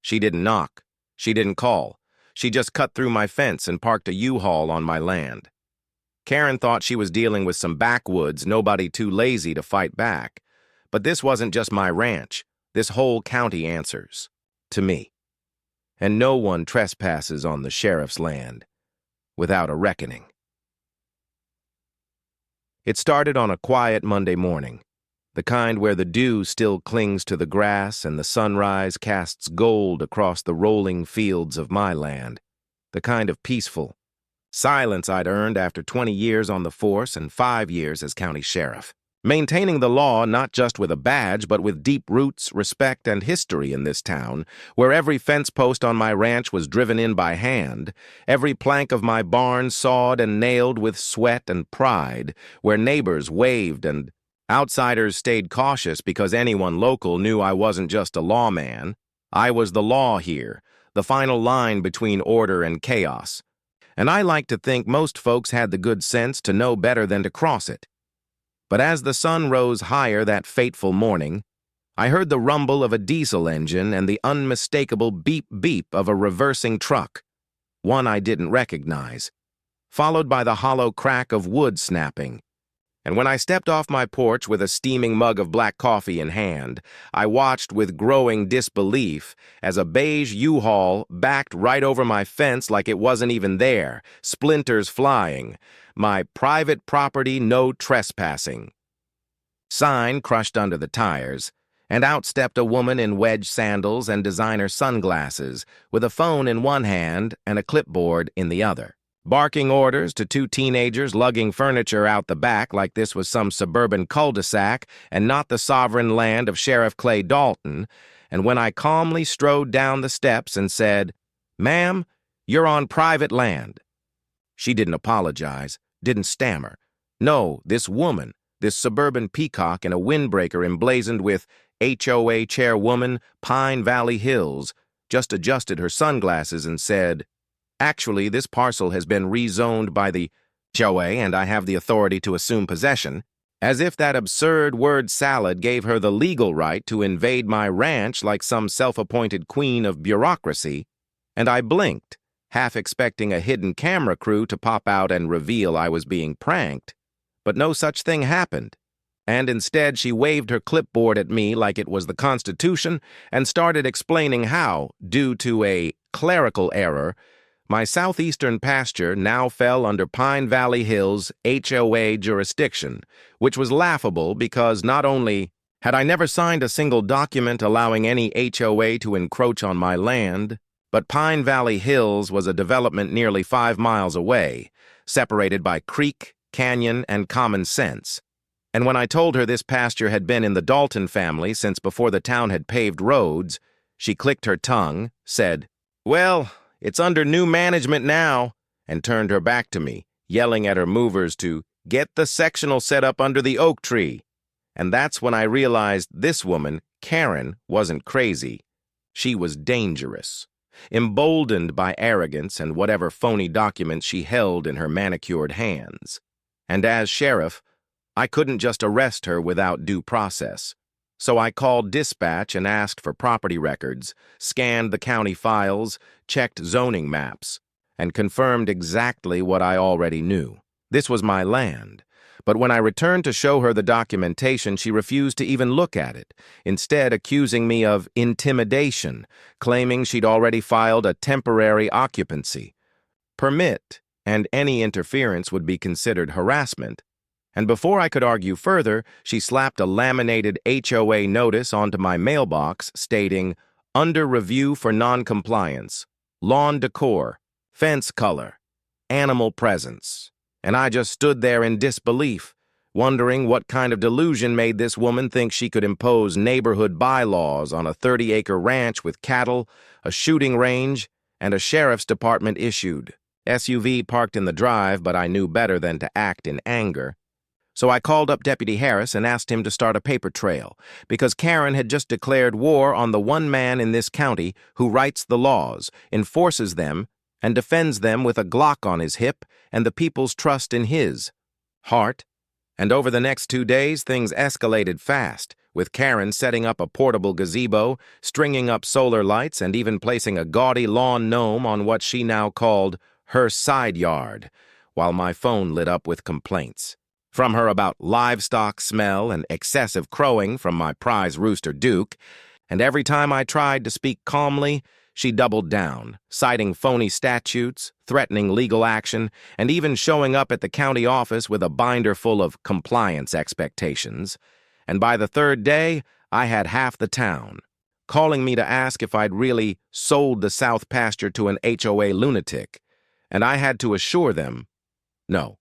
She didn't knock. She didn't call. She just cut through my fence and parked a U-Haul on my land. Karen thought she was dealing with some backwoods, nobody too lazy to fight back. But this wasn't just my ranch. This whole county answers to me. And no one trespasses on the sheriff's land without a reckoning. It started on a quiet Monday morning, the kind where the dew still clings to the grass and the sunrise casts gold across the rolling fields of my land, the kind of peaceful silence I'd earned after 20 years on the force and 5 years as county sheriff. Maintaining the law not just with a badge, but with deep roots, respect, and history in this town, where every fence post on my ranch was driven in by hand, every plank of my barn sawed and nailed with sweat and pride, where neighbors waved and outsiders stayed cautious because anyone local knew I wasn't just a lawman. I was the law here, the final line between order and chaos. And I like to think most folks had the good sense to know better than to cross it. But as the sun rose higher that fateful morning, I heard the rumble of a diesel engine and the unmistakable beep-beep of a reversing truck, one I didn't recognize, followed by the hollow crack of wood snapping. And when I stepped off my porch with a steaming mug of black coffee in hand, I watched with growing disbelief as a beige U-Haul backed right over my fence like it wasn't even there, splinters flying. My private property, no trespassing sign crushed under the tires, and out stepped a woman in wedge sandals and designer sunglasses, with a phone in one hand and a clipboard in the other, barking orders to 2 teenagers lugging furniture out the back like this was some suburban cul-de-sac and not the sovereign land of Sheriff Clay Dalton. And when I calmly strode down the steps and said, "Ma'am, you're on private land," she didn't apologize, didn't stammer. No, this woman, this suburban peacock in a windbreaker emblazoned with HOA Chairwoman, Pine Valley Hills, just adjusted her sunglasses and said, "Actually, this parcel has been rezoned by the HOA and I have the authority to assume possession," as if that absurd word salad gave her the legal right to invade my ranch like some self-appointed queen of bureaucracy. And I blinked, half expecting a hidden camera crew to pop out and reveal I was being pranked. But no such thing happened. And instead she waved her clipboard at me like it was the Constitution and started explaining how, due to a clerical error, my southeastern pasture now fell under Pine Valley Hills HOA jurisdiction, which was laughable because not only had I never signed a single document allowing any HOA to encroach on my land, but Pine Valley Hills was a development nearly 5 miles away, separated by creek, canyon, and common sense. And when I told her this pasture had been in the Dalton family since before the town had paved roads, she clicked her tongue, said, "Well, it's under new management now," and turned her back to me, yelling at her movers to get the sectional set up under the oak tree. And that's when I realized this woman, Karen, wasn't crazy. She was dangerous, emboldened by arrogance and whatever phony documents she held in her manicured hands. And as sheriff, I couldn't just arrest her without due process. So I called dispatch and asked for property records, scanned the county files, checked zoning maps, and confirmed exactly what I already knew. This was my land. But when I returned to show her the documentation, she refused to even look at it, instead accusing me of intimidation, claiming she'd already filed a temporary occupancy permit, and any interference would be considered harassment. And before I could argue further, she slapped a laminated HOA notice onto my mailbox stating, "Under review for noncompliance, lawn decor, fence color, animal presence." And I just stood there in disbelief, wondering what kind of delusion made this woman think she could impose neighborhood bylaws on a 30-acre ranch with cattle, a shooting range, and a sheriff's department-issued SUV parked in the drive, but I knew better than to act in anger. So I called up Deputy Harris and asked him to start a paper trail, because Karen had just declared war on the one man in this county who writes the laws, enforces them, and defends them with a Glock on his hip and the people's trust in his heart. And over the next 2 days, things escalated fast, with Karen setting up a portable gazebo, stringing up solar lights, and even placing a gaudy lawn gnome on what she now called her side yard, while my phone lit up with complaints. From her about livestock smell and excessive crowing from my prize rooster Duke, and every time I tried to speak calmly, she doubled down, citing phony statutes, threatening legal action, and even showing up at the county office with a binder full of compliance expectations. And by the third day, I had half the town calling me to ask if I'd really sold the South pasture to an HOA lunatic, and I had to assure them, no.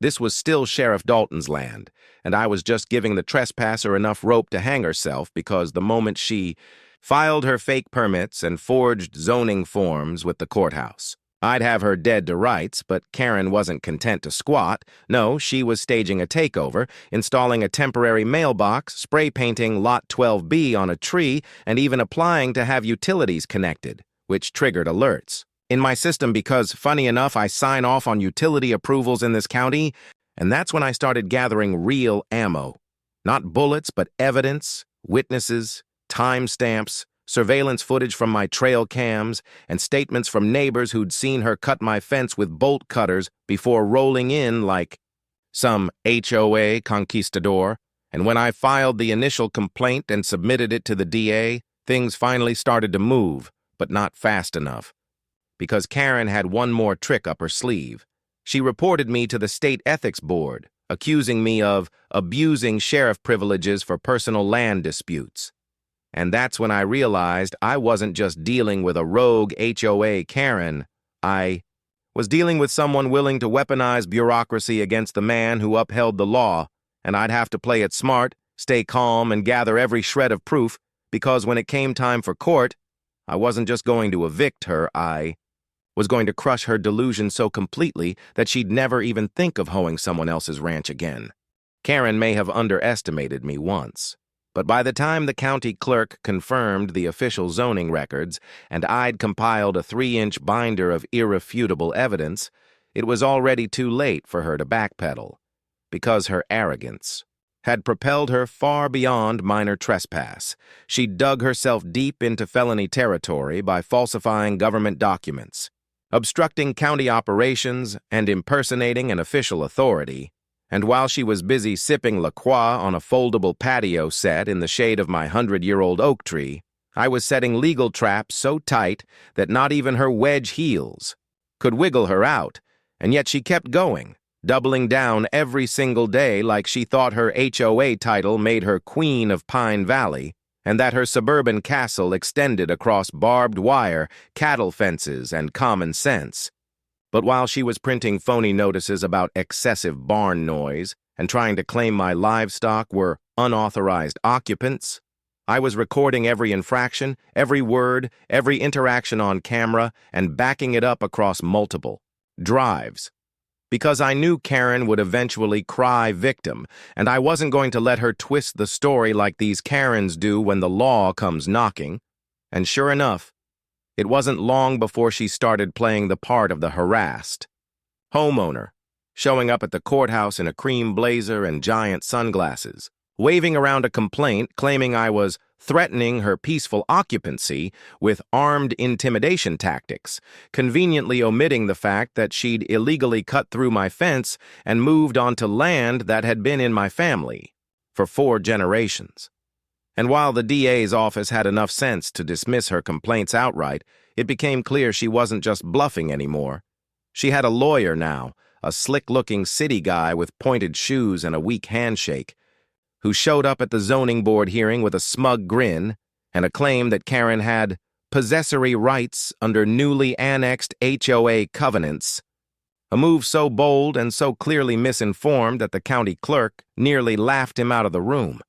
This was still Sheriff Dalton's land, and I was just giving the trespasser enough rope to hang herself because the moment she filed her fake permits and forged zoning forms with the courthouse, I'd have her dead to rights. But Karen wasn't content to squat. No, she was staging a takeover, installing a temporary mailbox, spray painting Lot 12B on a tree, and even applying to have utilities connected, which triggered alerts in my system because, funny enough, I sign off on utility approvals in this county, and that's when I started gathering real ammo. Not bullets, but evidence, witnesses, timestamps, surveillance footage from my trail cams, and statements from neighbors who'd seen her cut my fence with bolt cutters before rolling in like some HOA conquistador. And when I filed the initial complaint and submitted it to the DA, things finally started to move, but not fast enough. Because Karen had one more trick up her sleeve. She reported me to the state ethics board, accusing me of abusing sheriff privileges for personal land disputes. And that's when I realized I wasn't just dealing with a rogue HOA Karen. I was dealing with someone willing to weaponize bureaucracy against the man who upheld the law, and I'd have to play it smart, stay calm, and gather every shred of proof, because when it came time for court, I wasn't just going to evict her, I was going to crush her delusion so completely that she'd never even think of hoeing someone else's ranch again. Karen may have underestimated me once, but by the time the county clerk confirmed the official zoning records and I'd compiled a 3-inch binder of irrefutable evidence, it was already too late for her to backpedal, because her arrogance had propelled her far beyond minor trespass. She dug herself deep into felony territory by falsifying government documents, obstructing county operations, and impersonating an official authority. And while she was busy sipping La Croix on a foldable patio set in the shade of my 100-year-old oak tree, I was setting legal traps so tight that not even her wedge heels could wiggle her out, and yet she kept going, doubling down every single day like she thought her HOA title made her Queen of Pine Valley, and that her suburban castle extended across barbed wire, cattle fences, and common sense. But while she was printing phony notices about excessive barn noise and trying to claim my livestock were unauthorized occupants, I was recording every infraction, every word, every interaction on camera, and backing it up across multiple drives. Because I knew Karen would eventually cry victim, and I wasn't going to let her twist the story like these Karens do when the law comes knocking. And sure enough, it wasn't long before she started playing the part of the harassed homeowner, showing up at the courthouse in a cream blazer and giant sunglasses, waving around a complaint claiming I was threatening her peaceful occupancy with armed intimidation tactics, conveniently omitting the fact that she'd illegally cut through my fence and moved onto land that had been in my family for 4 generations. And while the DA's office had enough sense to dismiss her complaints outright, it became clear she wasn't just bluffing anymore. She had a lawyer now, a slick-looking city guy with pointed shoes and a weak handshake, who showed up at the zoning board hearing with a smug grin and a claim that Karen had possessory rights under newly annexed HOA covenants, a move so bold and so clearly misinformed that the county clerk nearly laughed him out of the room.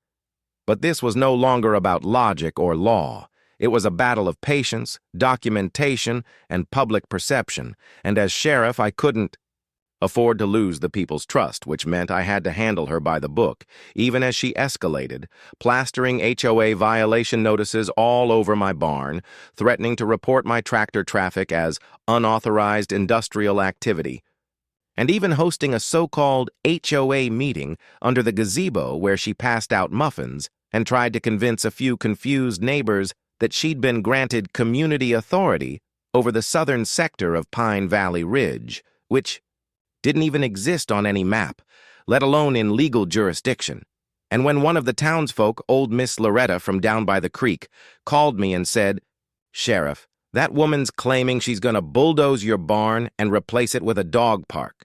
But this was no longer about logic or law. It was a battle of patience, documentation, and public perception, and as sheriff I couldn't afford to lose the people's trust, which meant I had to handle her by the book, even as she escalated, plastering HOA violation notices all over my barn, threatening to report my tractor traffic as unauthorized industrial activity, and even hosting a so-called HOA meeting under the gazebo where she passed out muffins and tried to convince a few confused neighbors that she'd been granted community authority over the southern sector of Pine Valley Ridge, which didn't even exist on any map, let alone in legal jurisdiction. And when one of the townsfolk, old Miss Loretta from down by the creek, called me and said, "Sheriff, that woman's claiming she's going to bulldoze your barn and replace it with a dog park,"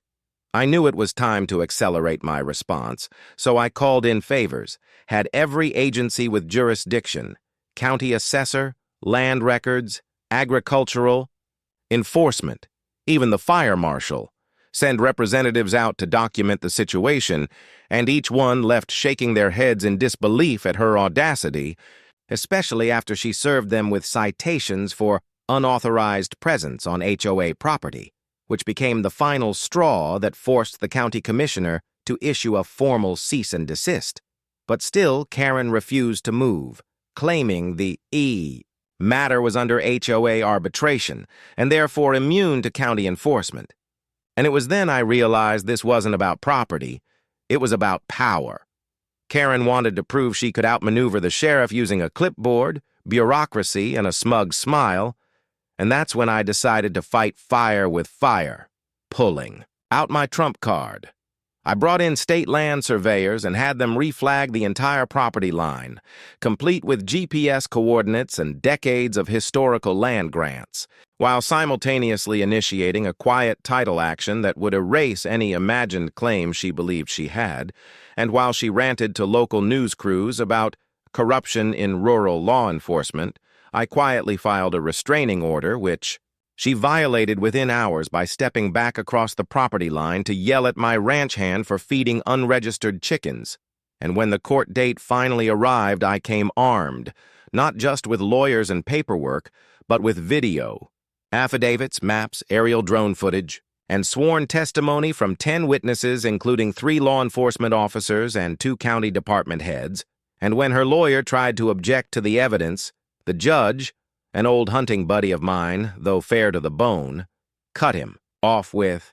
I knew it was time to accelerate my response, so I called in favors, had every agency with jurisdiction, county assessor, land records, agricultural, enforcement, even the fire marshal, send representatives out to document the situation, and each one left shaking their heads in disbelief at her audacity, especially after she served them with citations for unauthorized presence on HOA property, which became the final straw that forced the county commissioner to issue a formal cease and desist. But still, Karen refused to move, claiming the matter was under HOA arbitration and therefore immune to county enforcement. And it was then I realized this wasn't about property, it was about power. Karen wanted to prove she could outmaneuver the sheriff using a clipboard, bureaucracy, and a smug smile, and that's when I decided to fight fire with fire, pulling out my trump card. I brought in state land surveyors and had them reflag the entire property line, complete with GPS coordinates and decades of historical land grants, while simultaneously initiating a quiet title action that would erase any imagined claim she believed she had, and while she ranted to local news crews about corruption in rural law enforcement, I quietly filed a restraining order which she violated within hours by stepping back across the property line to yell at my ranch hand for feeding unregistered chickens. And when the court date finally arrived, I came armed, not just with lawyers and paperwork, but with video, affidavits, maps, aerial drone footage, and sworn testimony from 10 witnesses, including 3 law enforcement officers and 2 county department heads. And when her lawyer tried to object to the evidence, the judge, an old hunting buddy of mine, though fair to the bone, cut him off with,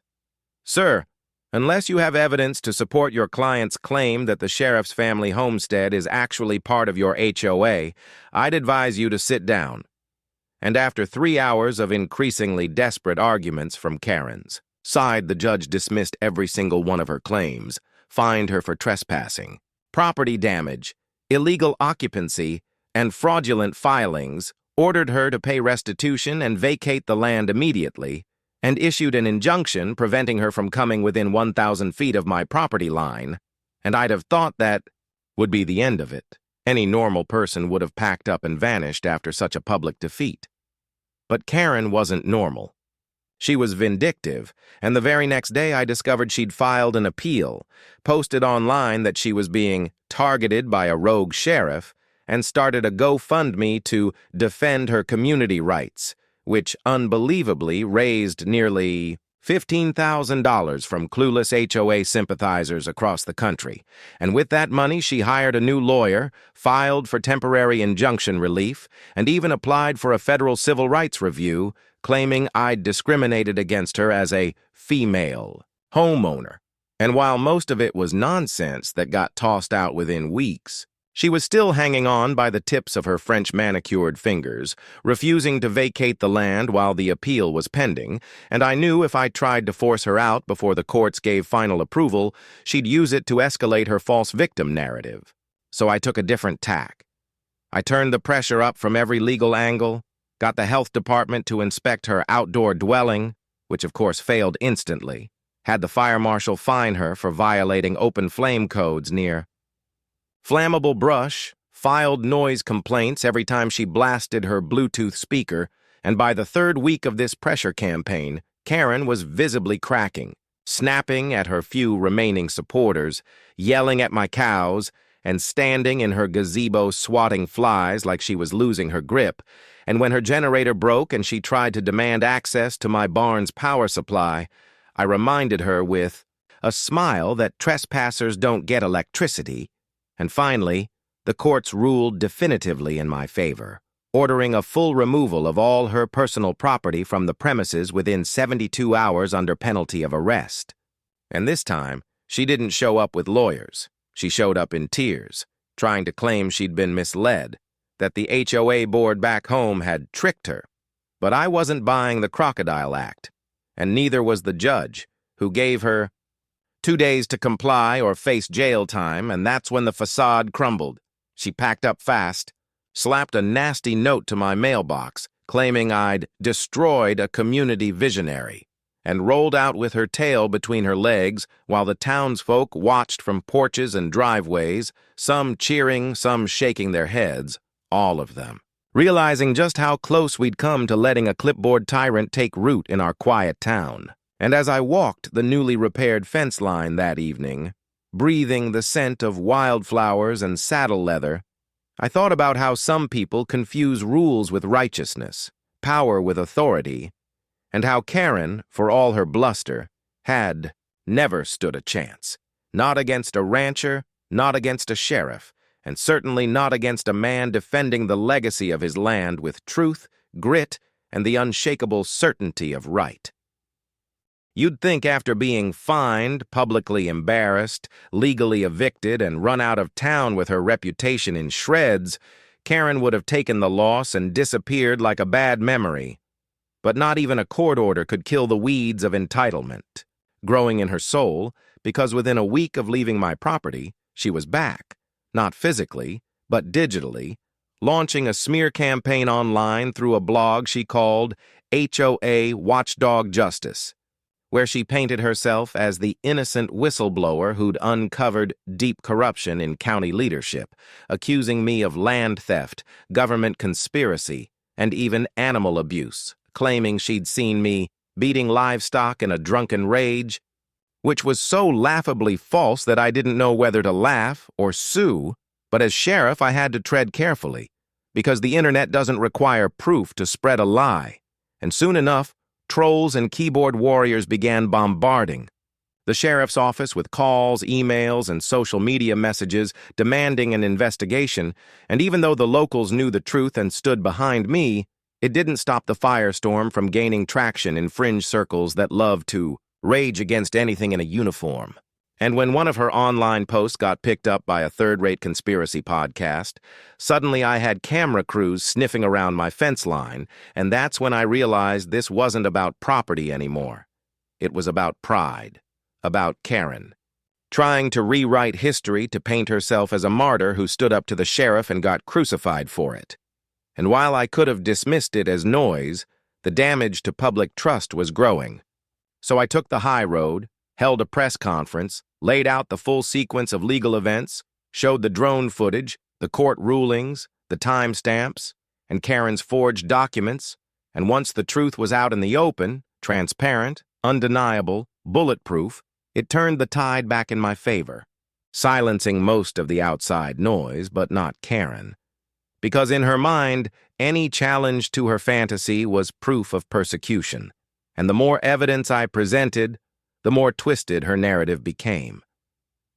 "Sir, unless you have evidence to support your client's claim that the sheriff's family homestead is actually part of your HOA, I'd advise you to sit down." And after 3 hours of increasingly desperate arguments from Karen's side, the judge dismissed every single one of her claims, fined her for trespassing, property damage, illegal occupancy, and fraudulent filings, ordered her to pay restitution and vacate the land immediately, and issued an injunction preventing her from coming within 1,000 feet of my property line, and I'd have thought that would be the end of it. Any normal person would have packed up and vanished after such a public defeat. But Karen wasn't normal. She was vindictive, and the very next day I discovered she'd filed an appeal, posted online that she was being targeted by a rogue sheriff, and started a GoFundMe to defend her community rights, which unbelievably raised nearly $15,000 from clueless HOA sympathizers across the country. And with that money, she hired a new lawyer, filed for temporary injunction relief, and even applied for a federal civil rights review, claiming I'd discriminated against her as a female homeowner. And while most of it was nonsense that got tossed out within weeks, she was still hanging on by the tips of her French manicured fingers, refusing to vacate the land while the appeal was pending, and I knew if I tried to force her out before the courts gave final approval, she'd use it to escalate her false victim narrative. So I took a different tack. I turned the pressure up from every legal angle, got the health department to inspect her outdoor dwelling, which of course failed instantly, had the fire marshal fine her for violating open flame codes near flammable brush, filed noise complaints every time she blasted her Bluetooth speaker, and by the 3rd week of this pressure campaign, Karen was visibly cracking, snapping at her few remaining supporters, yelling at my cows, and standing in her gazebo swatting flies like she was losing her grip. And when her generator broke and she tried to demand access to my barn's power supply, I reminded her with a smile that trespassers don't get electricity. And finally, the courts ruled definitively in my favor, ordering a full removal of all her personal property from the premises within 72 hours under penalty of arrest. And this time, she didn't show up with lawyers. She showed up in tears, trying to claim she'd been misled, that the HOA board back home had tricked her. But I wasn't buying the crocodile act, and neither was the judge, who gave her 2 days to comply or face jail time, and that's when the facade crumbled. She packed up fast, slapped a nasty note to my mailbox, claiming I'd destroyed a community visionary, and rolled out with her tail between her legs while the townsfolk watched from porches and driveways, some cheering, some shaking their heads, all of them, realizing just how close we'd come to letting a clipboard tyrant take root in our quiet town. And as I walked the newly repaired fence line that evening, breathing the scent of wildflowers and saddle leather, I thought about how some people confuse rules with righteousness, power with authority, and how Karen, for all her bluster, had never stood a chance. Not against a rancher, not against a sheriff, and certainly not against a man defending the legacy of his land with truth, grit, and the unshakable certainty of right. You'd think after being fined, publicly embarrassed, legally evicted, and run out of town with her reputation in shreds, Karen would have taken the loss and disappeared like a bad memory. But not even a court order could kill the weeds of entitlement, growing in her soul, because within a week of leaving my property, she was back, not physically, but digitally, launching a smear campaign online through a blog she called HOA Watchdog Justice, where she painted herself as the innocent whistleblower who'd uncovered deep corruption in county leadership, accusing me of land theft, government conspiracy, and even animal abuse, claiming she'd seen me beating livestock in a drunken rage, which was so laughably false that I didn't know whether to laugh or sue, but as sheriff I had to tread carefully, because the internet doesn't require proof to spread a lie, and soon enough, trolls and keyboard warriors began bombarding the sheriff's office with calls, emails, and social media messages demanding an investigation, and even though the locals knew the truth and stood behind me, it didn't stop the firestorm from gaining traction in fringe circles that love to rage against anything in a uniform. And when one of her online posts got picked up by a third-rate conspiracy podcast, suddenly I had camera crews sniffing around my fence line, and that's when I realized this wasn't about property anymore. It was about pride, about Karen, trying to rewrite history to paint herself as a martyr who stood up to the sheriff and got crucified for it. And while I could have dismissed it as noise, the damage to public trust was growing. So I took the high road, held a press conference, laid out the full sequence of legal events, showed the drone footage, the court rulings, the timestamps, and Karen's forged documents, and once the truth was out in the open, transparent, undeniable, bulletproof, it turned the tide back in my favor, silencing most of the outside noise, but not Karen. Because in her mind, any challenge to her fantasy was proof of persecution, and the more evidence I presented, the more twisted her narrative became.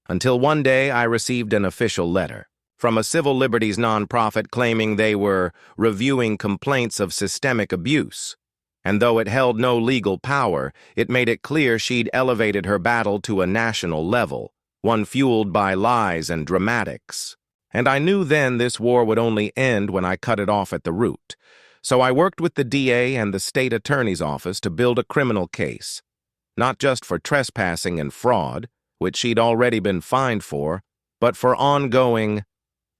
Until one day I received an official letter from a civil liberties nonprofit claiming they were reviewing complaints of systemic abuse, and though it held no legal power, it made it clear she'd elevated her battle to a national level, one fueled by lies and dramatics. And I knew then this war would only end when I cut it off at the root. So I worked with the DA and the state attorney's office to build a criminal case, not just for trespassing and fraud, which she'd already been fined for, but for ongoing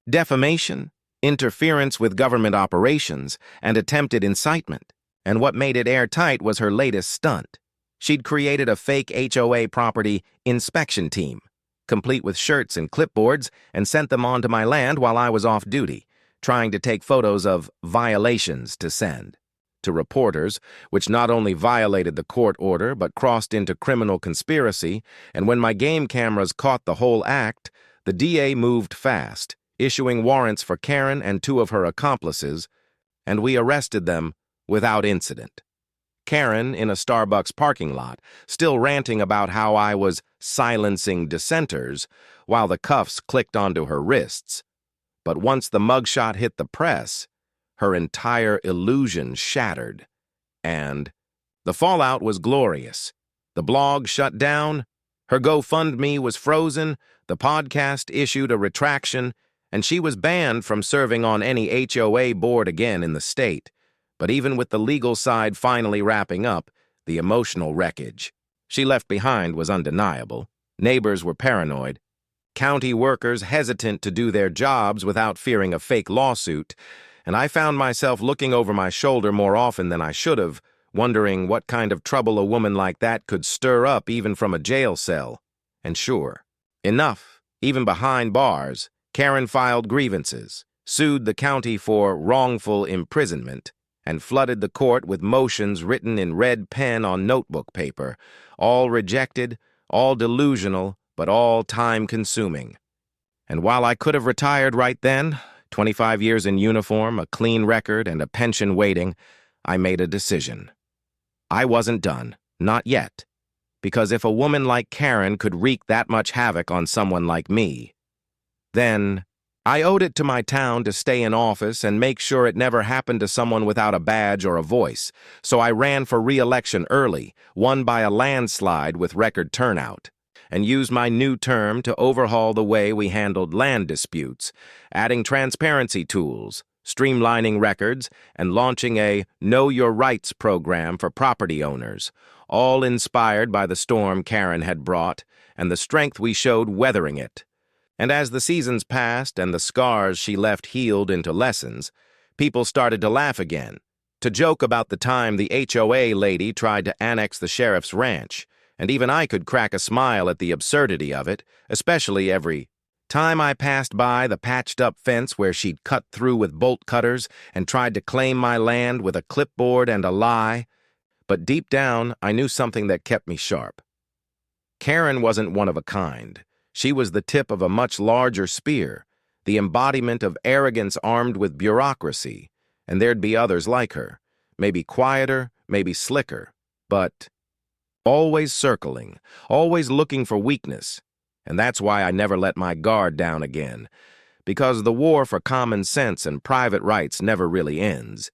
defamation, interference with government operations, and attempted incitement. And what made it airtight was her latest stunt. She'd created a fake HOA property inspection team, complete with shirts and clipboards, and sent them onto my land while I was off duty, trying to take photos of violations to send to reporters, which not only violated the court order but crossed into criminal conspiracy, and when my game cameras caught the whole act, the DA moved fast, issuing warrants for Karen and 2 of her accomplices, and we arrested them without incident. Karen in a Starbucks parking lot, still ranting about how I was silencing dissenters, while the cuffs clicked onto her wrists. But once the mugshot hit the press, her entire illusion shattered, and the fallout was glorious. The blog shut down, her GoFundMe was frozen, the podcast issued a retraction, and she was banned from serving on any HOA board again in the state. But even with the legal side finally wrapping up, the emotional wreckage she left behind was undeniable. Neighbors were paranoid, county workers hesitant to do their jobs without fearing a fake lawsuit, and I found myself looking over my shoulder more often than I should have, wondering what kind of trouble a woman like that could stir up even from a jail cell. And sure enough, even behind bars, Karen filed grievances, sued the county for wrongful imprisonment, and flooded the court with motions written in red pen on notebook paper, all rejected, all delusional, but all time-consuming. And while I could have retired right then, 25 years in uniform, a clean record, and a pension waiting, I made a decision. I wasn't done, not yet, because if a woman like Karen could wreak that much havoc on someone like me, then I owed it to my town to stay in office and make sure it never happened to someone without a badge or a voice. So I ran for re-election early, won by a landslide with record turnout, and used my new term to overhaul the way we handled land disputes, adding transparency tools, streamlining records, and launching a Know Your Rights program for property owners, all inspired by the storm Karen had brought and the strength we showed weathering it. And as the seasons passed and the scars she left healed into lessons, people started to laugh again, to joke about the time the HOA lady tried to annex the sheriff's ranch, and even I could crack a smile at the absurdity of it, especially every time I passed by the patched-up fence where she'd cut through with bolt cutters and tried to claim my land with a clipboard and a lie. But deep down, I knew something that kept me sharp. Karen wasn't one of a kind. She was the tip of a much larger spear, the embodiment of arrogance armed with bureaucracy, and there'd be others like her, maybe quieter, maybe slicker, but always circling, always looking for weakness. And that's why I never let my guard down again, because the war for common sense and private rights never really ends.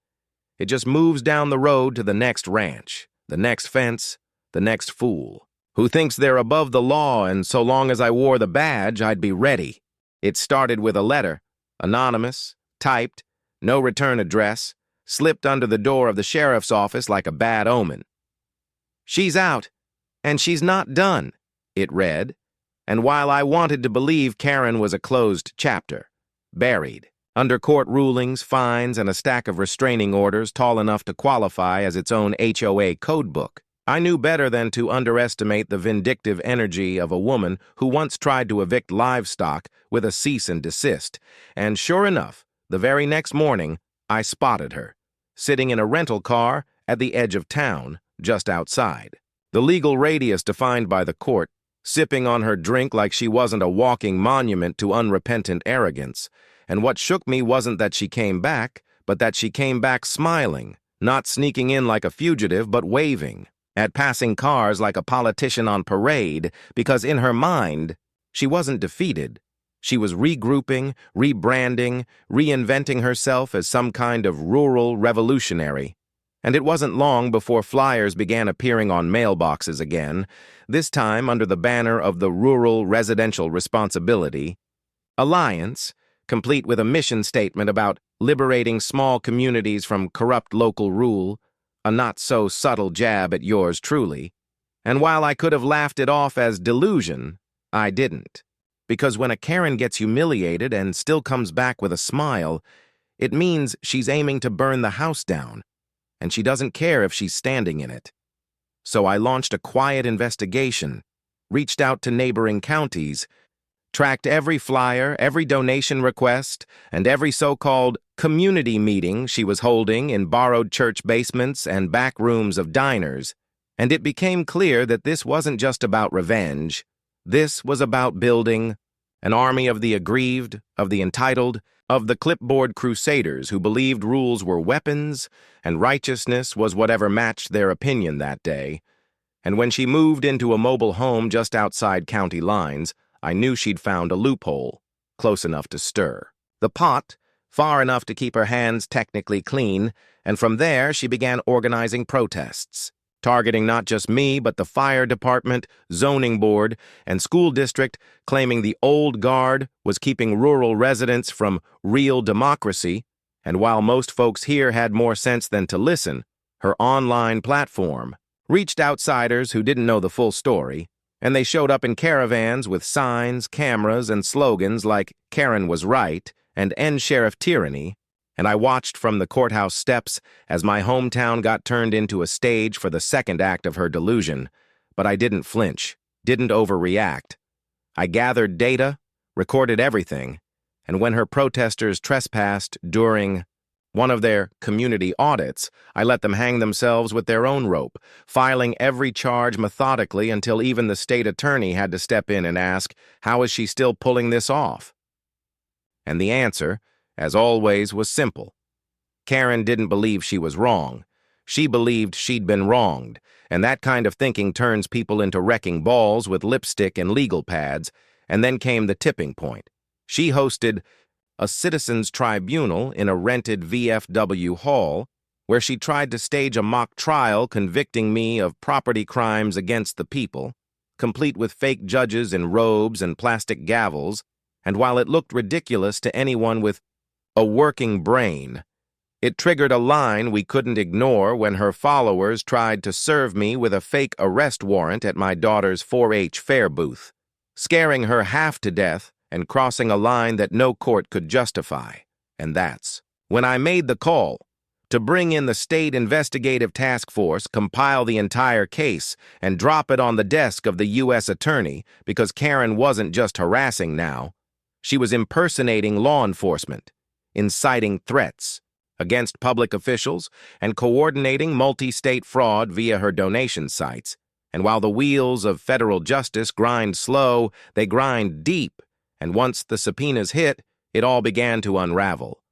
It just moves down the road to the next ranch, the next fence, the next fool who thinks they're above the law, and so long as I wore the badge, I'd be ready. It started with a letter, anonymous, typed, no return address, slipped under the door of the sheriff's office like a bad omen. "She's out, and she's not done," it read, and while I wanted to believe Karen was a closed chapter, buried under court rulings, fines, and a stack of restraining orders tall enough to qualify as its own HOA codebook, I knew better than to underestimate the vindictive energy of a woman who once tried to evict livestock with a cease and desist, and sure enough, the very next morning, I spotted her, sitting in a rental car at the edge of town, just outside. The legal radius defined by the court, sipping on her drink like she wasn't a walking monument to unrepentant arrogance. And what shook me wasn't that she came back, but that she came back smiling, not sneaking in like a fugitive, but waving at passing cars like a politician on parade, because in her mind, she wasn't defeated. She was regrouping, rebranding, reinventing herself as some kind of rural revolutionary. And it wasn't long before flyers began appearing on mailboxes again, this time under the banner of the Rural Residential Responsibility Alliance, complete with a mission statement about liberating small communities from corrupt local rule, a not-so-subtle jab at yours truly. And while I could have laughed it off as delusion, I didn't. Because when a Karen gets humiliated and still comes back with a smile, it means she's aiming to burn the house down, and she doesn't care if she's standing in it. So I launched a quiet investigation, reached out to neighboring counties, tracked every flyer, every donation request, and every so-called community meeting she was holding in borrowed church basements and back rooms of diners, and it became clear that this wasn't just about revenge. This was about building an army of the aggrieved, of the entitled, of the clipboard crusaders who believed rules were weapons and righteousness was whatever matched their opinion that day. And when she moved into a mobile home just outside county lines, I knew she'd found a loophole, close enough to stir the pot, far enough to keep her hands technically clean, and from there she began organizing protests, targeting not just me, but the fire department, zoning board, and school district, claiming the old guard was keeping rural residents from real democracy. And while most folks here had more sense than to listen, her online platform reached outsiders who didn't know the full story, and they showed up in caravans with signs, cameras, and slogans like "Karen was right" and "End Sheriff Tyranny," and I watched from the courthouse steps as my hometown got turned into a stage for the second act of her delusion. But I didn't flinch, didn't overreact. I gathered data, recorded everything, and when her protesters trespassed during one of their community audits, I let them hang themselves with their own rope, filing every charge methodically until even the state attorney had to step in and ask, how is she still pulling this off? And the answer, as always, was simple. Karen didn't believe she was wrong. She believed she'd been wronged, and that kind of thinking turns people into wrecking balls with lipstick and legal pads. And then came the tipping point. She hosted a citizens' tribunal in a rented VFW hall where she tried to stage a mock trial convicting me of property crimes against the people, complete with fake judges in robes and plastic gavels, and while it looked ridiculous to anyone with a working brain, it triggered a line we couldn't ignore when her followers tried to serve me with a fake arrest warrant at my daughter's 4-H fair booth, scaring her half to death and crossing a line that no court could justify. And that's when I made the call to bring in the state investigative task force, compile the entire case, and drop it on the desk of the U.S. attorney, because Karen wasn't just harassing now. She was impersonating law enforcement, inciting threats against public officials, and coordinating multi-state fraud via her donation sites. And while the wheels of federal justice grind slow, they grind deep. And once the subpoenas hit, it all began to unravel.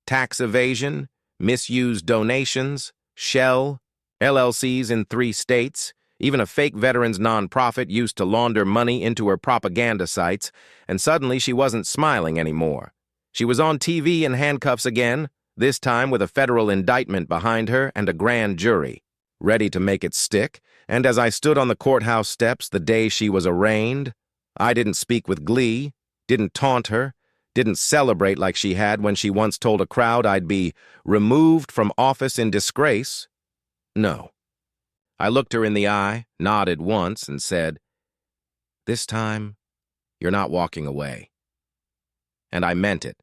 Tax evasion, misused donations, shell, LLCs in 3 states, even a fake veterans nonprofit used to launder money into her propaganda sites, and suddenly she wasn't smiling anymore. She was on TV in handcuffs again, this time with a federal indictment behind her and a grand jury, ready to make it stick. And as I stood on the courthouse steps the day she was arraigned, I didn't speak with glee, didn't taunt her, didn't celebrate like she had when she once told a crowd I'd be removed from office in disgrace. No. I looked her in the eye, nodded once, and said, "This time, you're not walking away." And I meant it,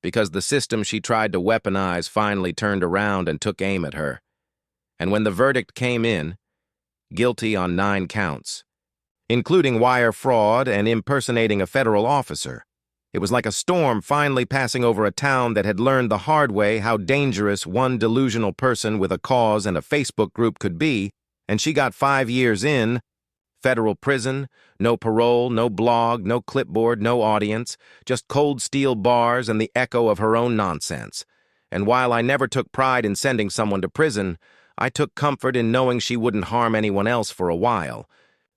because the system she tried to weaponize finally turned around and took aim at her. And when the verdict came in, guilty on 9 counts, including wire fraud and impersonating a federal officer, it was like a storm finally passing over a town that had learned the hard way how dangerous one delusional person with a cause and a Facebook group could be, and she got 5 years in, federal prison, no parole, no blog, no clipboard, no audience, just cold steel bars and the echo of her own nonsense. And while I never took pride in sending someone to prison, I took comfort in knowing she wouldn't harm anyone else for a while.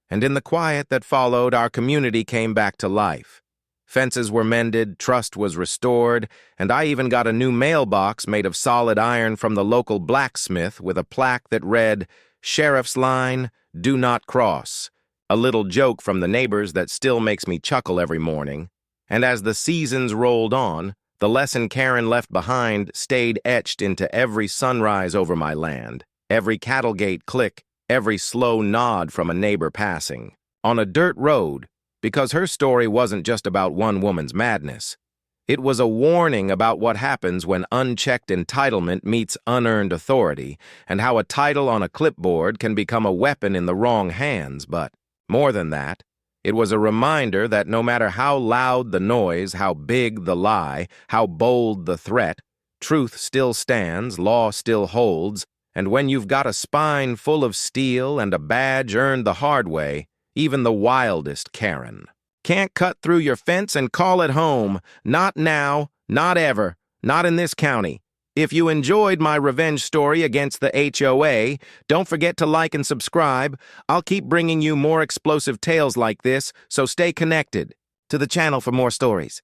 And in the quiet that followed, our community came back to life. Fences were mended, trust was restored, and I even got a new mailbox made of solid iron from the local blacksmith with a plaque that read, "Sheriff's Line, do not cross," a little joke from the neighbors that still makes me chuckle every morning. And as the seasons rolled on, the lesson Karen left behind stayed etched into every sunrise over my land, every cattle gate click, every slow nod from a neighbor passing, on a dirt road, because her story wasn't just about one woman's madness. It was a warning about what happens when unchecked entitlement meets unearned authority, and how a title on a clipboard can become a weapon in the wrong hands. But more than that, it was a reminder that no matter how loud the noise, how big the lie, how bold the threat, truth still stands, law still holds, and when you've got a spine full of steel and a badge earned the hard way, even the wildest Karen can't cut through your fence and call it home. Not now, not ever, not in this county. If you enjoyed my revenge story against the HOA, don't forget to like and subscribe. I'll keep bringing you more explosive tales like this, so stay connected to the channel for more stories.